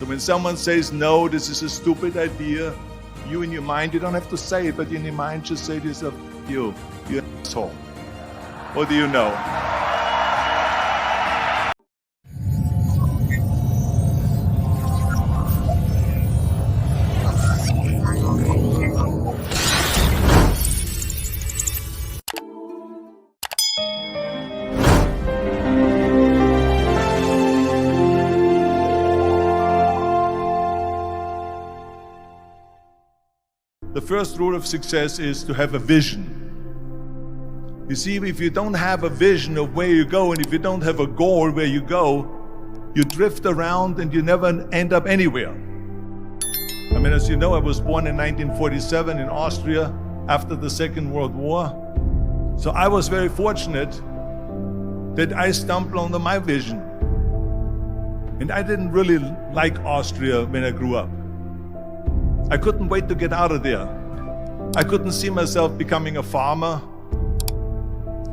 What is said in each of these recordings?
So when someone says, no, this is a stupid idea, you in your mind, you don't have to say it, but in your mind just say to yourself, you're an asshole. What do you know? The first rule of success is to have a vision. You see, if you don't have a vision of where you go, and if you don't have a goal where you go, you drift around and you never end up anywhere. I mean, as you know, I was born in 1947 in Austria after the Second World War. So I was very fortunate that I stumbled onto my vision. And I didn't really like Austria when I grew up. I couldn't wait to get out of there. I couldn't see myself becoming a farmer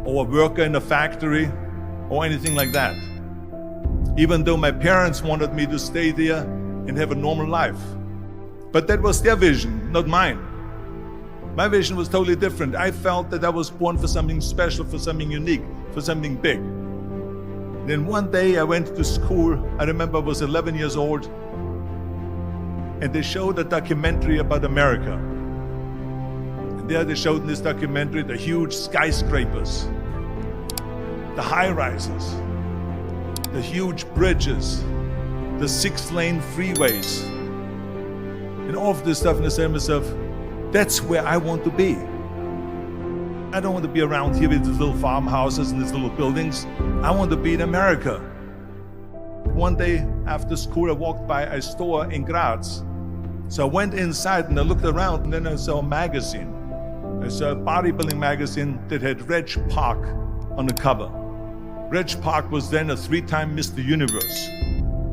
or a worker in a factory or anything like that. Even though my parents wanted me to stay there and have a normal life. But that was their vision, not mine. My vision was totally different. I felt that I was born for something special, for something unique, for something big. Then one day I went to school. I remember I was 11 years old. And they showed a documentary about America. And there they showed in this documentary the huge skyscrapers, the high-rises, the huge bridges, the 6-lane freeways, and all of this stuff. And I said to myself, that's where I want to be. I don't want to be around here with these little farmhouses and these little buildings. I want to be in America. One day after school, I walked by a store in Graz. So I went inside and I looked around, and then I saw a magazine. I saw a bodybuilding magazine that had Reg Park on the cover. Reg Park was then a 3-time Mr. Universe.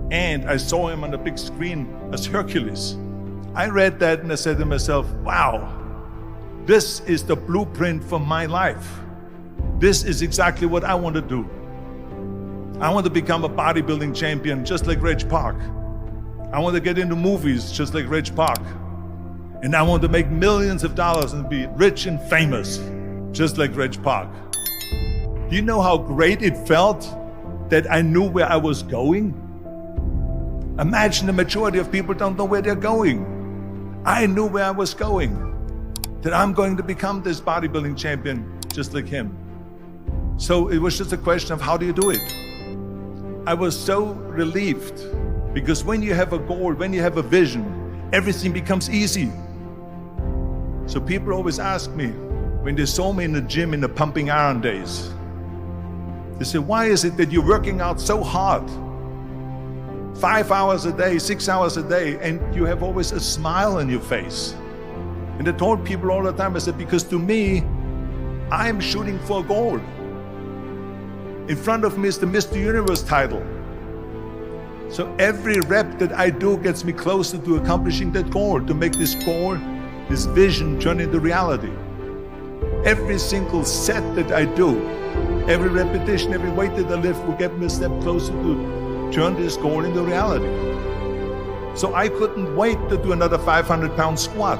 And I saw him on the big screen as Hercules. I read that and I said to myself, wow, this is the blueprint for my life. This is exactly what I want to do. I want to become a bodybuilding champion just like Reg Park. I want to get into movies just like Reg Park. And I want to make millions of dollars and be rich and famous just like Reg Park. Do you know how great it felt that I knew where I was going? Imagine the majority of people don't know where they're going. I knew where I was going. That I'm going to become this bodybuilding champion just like him. So it was just a question of how do you do it? I was so relieved because when you have a goal, when you have a vision, everything becomes easy. So people always ask me, when they saw me in the gym in the pumping iron days, they say, why is it that you're working out so hard? 5 hours a day, 6 hours a day, and you have always a smile on your face. And I told people all the time, I said, because to me, I'm shooting for a goal. In front of me is the Mr. Universe title. So every rep that I do gets me closer to accomplishing that goal, to make this goal, this vision turn into reality. Every single set that I do, every repetition, every weight that I lift will get me a step closer to turn this goal into reality. So I couldn't wait to do another 500-pound squat.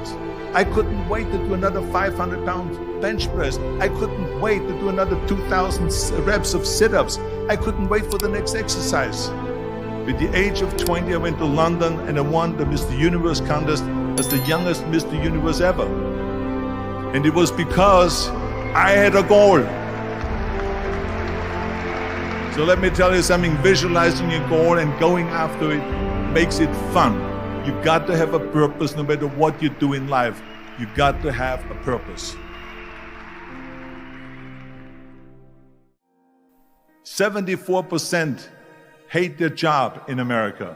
I couldn't wait to do another 500-pound bench press. I couldn't wait to do another 2,000 reps of sit-ups. I couldn't wait for the next exercise. At the age of 20, I went to London and I won the Mr. Universe contest as the youngest Mr. Universe ever. And it was because I had a goal. So let me tell you something, visualizing your goal and going after it makes it fun. You've got to have a purpose no matter what you do in life. You've got to have a purpose. 74% hate their job in America.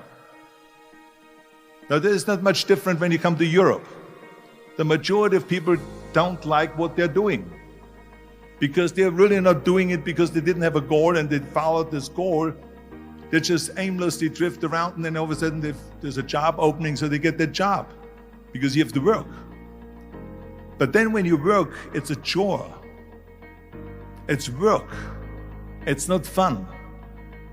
Now, there is not much different when you come to Europe. The majority of people don't like what they're doing because they're really not doing it because they didn't have a goal and they followed this goal. They just aimlessly drift around, and then all of a sudden there's a job opening, so they get that job because you have to work. But then when you work, it's a chore. It's work. It's not fun.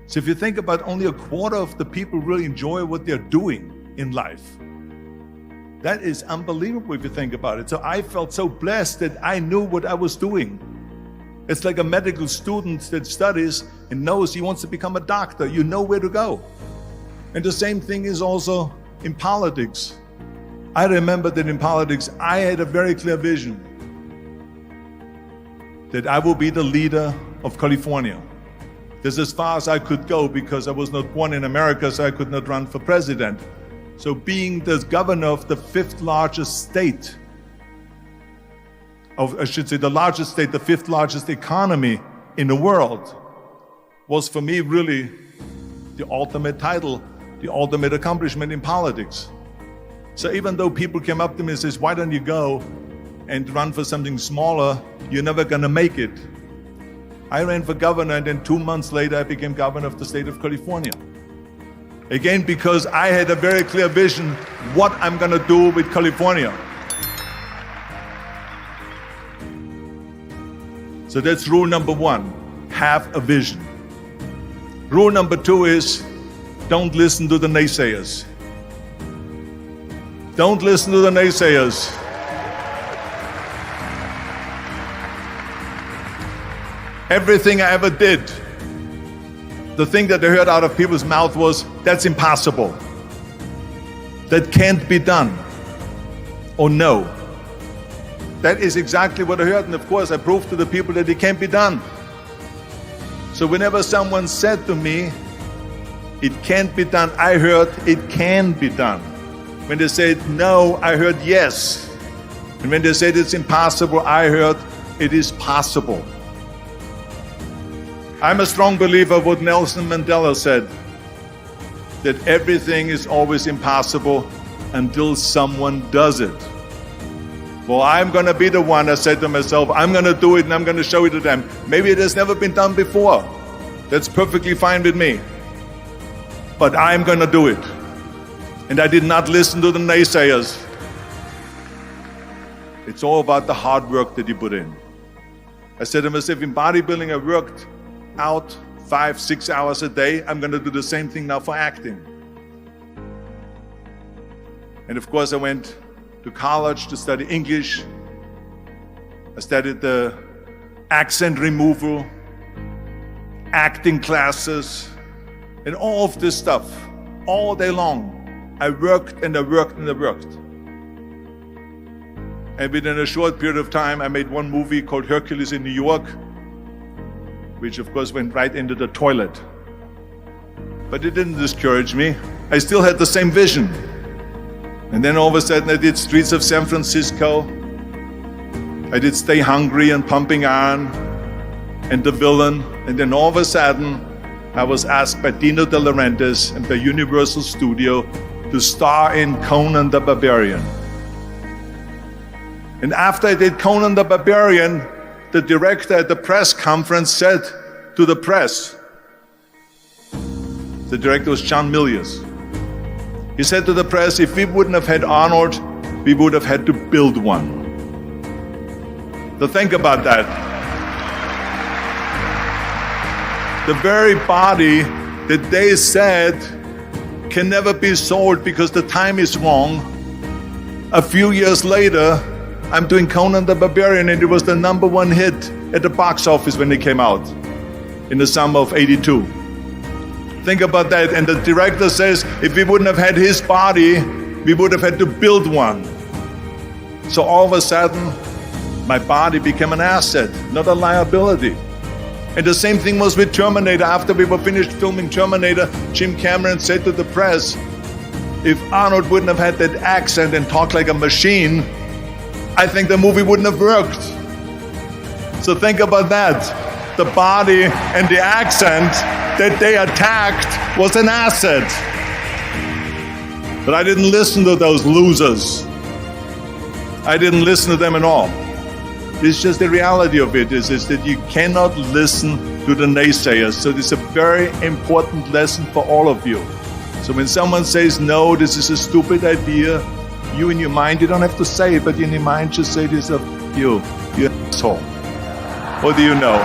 So if you think about only a quarter of the people really enjoy what they're doing in life, that is unbelievable if you think about it. So I felt so blessed that I knew what I was doing. It's like a medical student that studies and knows he wants to become a doctor. You know where to go. And the same thing is also in politics. I remember that in politics, I had a very clear vision that I will be the leader of California. That's as far as I could go because I was not born in America, so I could not run for president. So being the governor of the fifth largest state, the largest state, the fifth largest economy in the world, was for me really the ultimate title, the ultimate accomplishment in politics. So even though people came up to me and says, why don't you go and run for something smaller, you're never gonna make it. I ran for governor, and then 2 months later I became governor of the state of California. Again, because I had a very clear vision what I'm gonna do with California. So that's rule number one, have a vision. Rule number two is, don't listen to the naysayers. Don't listen to the naysayers. Everything I ever did, the thing that I heard out of people's mouth was, that's impossible. That can't be done. Or no. That is exactly what I heard, and of course I proved to the people that it can't be done. So whenever someone said to me, it can't be done, I heard, it can be done. When they said no, I heard yes. And when they said it's impossible, I heard it is possible. I'm a strong believer of what Nelson Mandela said, that everything is always impossible until someone does it. Well, I'm going to be the one, I said to myself, I'm going to do it and I'm going to show it to them. Maybe it has never been done before. That's perfectly fine with me. But I'm going to do it. And I did not listen to the naysayers. It's all about the hard work that you put in. I said to myself, in bodybuilding, I worked out 5-6 hours a day. I'm going to do the same thing now for acting. And of course, I went to college to study English. I studied the accent removal, acting classes, and all of this stuff all day long. I worked and I worked and I worked. And within a short period of time, I made one movie called Hercules in New York, which of course went right into the toilet. But it didn't discourage me. I still had the same vision. And then all of a sudden I did Streets of San Francisco. I did Stay Hungry and Pumping Iron and The Villain. And then all of a sudden I was asked by Dino De Laurentiis and by Universal Studio to star in Conan the Barbarian. And after I did Conan the Barbarian, the director at the press conference said to the press, the director was John Milius. He said to the press, if we wouldn't have had Arnold, we would have had to build one. So think about that. The very body that they said can never be sold because the time is wrong. A few years later, I'm doing Conan the Barbarian, and it was the #1 hit at the box office when it came out in the summer of '82. Think about that. And the director says, if we wouldn't have had his body, we would have had to build one. So all of a sudden, my body became an asset, not a liability. And the same thing was with Terminator. After we were finished filming Terminator, Jim Cameron said to the press, if Arnold wouldn't have had that accent and talked like a machine, I think the movie wouldn't have worked. So think about that. The body and the accent that they attacked was an asset. But I didn't listen to those losers. I didn't listen to them at all. It's just the reality of it is that you cannot listen to the naysayers. So this is a very important lesson for all of you. So when someone says, no, this is a stupid idea, you in your mind, you don't have to say it, but in your mind just say this of you asshole. What do you know?